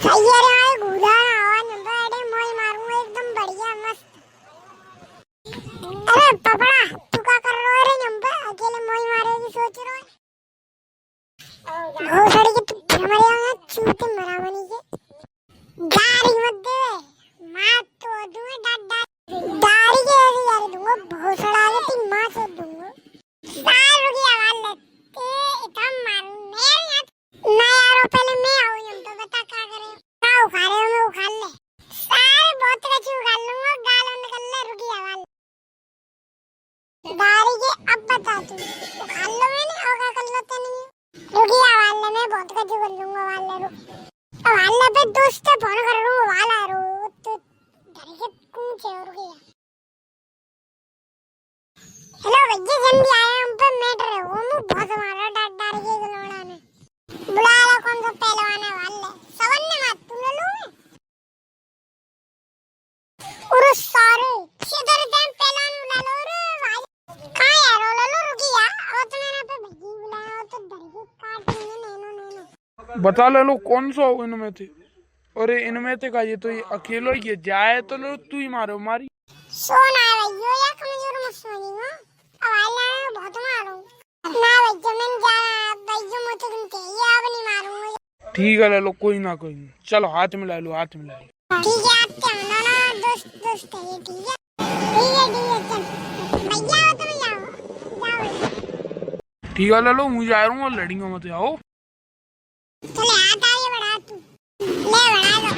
तैयार है घूरा आवाज नंबर अरे मोई मारूंगा एकदम बढ़िया मस्त। अरे पपड़ा तू क्या कर रहा है रे नंबर अकेले मोई मारेगी सोच रहा है घोसड़ी के तू हमारे यहाँ चूते मरा बनी के दारी मत दे मां तो दूंगा दारी के ऐसे यार दूंगा घोसड़ा के तीन मां तो दूंगा सार रुकी आवाज लगते इतना मारूं मैं यार ना यारो पहले मैं आऊं हम तो बता क्या करें क्या उखा रहे हो मैं उखाड़ ले सारे बहुत कच्ची उखाड़ लूंगा गाल निकल ले रुकी आवाज दारी के अब बता तू उखाड़ लो मैंने और क्या कर लो तने रुकी आवाज ले मैं बहुत कच्ची कर लूंगा वाले रुक अब वाले पे दोस्त फोन कर लूंगा वाला रो तो डर के कूचे और गया हेलो भैया जल्दी आए हम पे मैटर है वो मुंह बहुत मारा डर के गलोड़ा ने बुला लो कौन सा पहलवान है वाले सवन ने मत तू ले लो और सारे सीधे टाइम पहलवान बुला लो रे भाई कहां यार लो लो रुकी यार और तो मैंने पे भगी बुलाया तो डर के काटेंगे नैनो बता ले लो कौन सा हो इनमें थे। अरे इनमें थे का ये तो ये अकेलो ही है जाए तो लो तू ही मारो मारी सोना है भैया या कमजोर मत सोनियो अब आला बहुत मारूं ना भैया मैं जा भैया मुझे तुमसे ये अब नहीं मारूंगा ठीक है ले लो कोई ना चलो हाथ मिला लो हाथ मिला लो ठीक है आप क्या ना दोस्त दोस्त है ये ठीक है चल भैया आओ तुम जाओ ठीक है ले लो मुझे जा रहा हूँ लड़ेंगे मत आओ चले हाथ आगे बढ़ा तू ले बढ़ा दो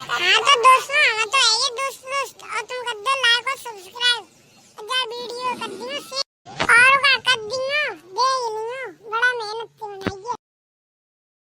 हाँ तो दोस्तों हमें तो है ये दोस्त और तुम कर दो लाइक और सब्सक्राइब वीडियो कर दियो और कर दियो दे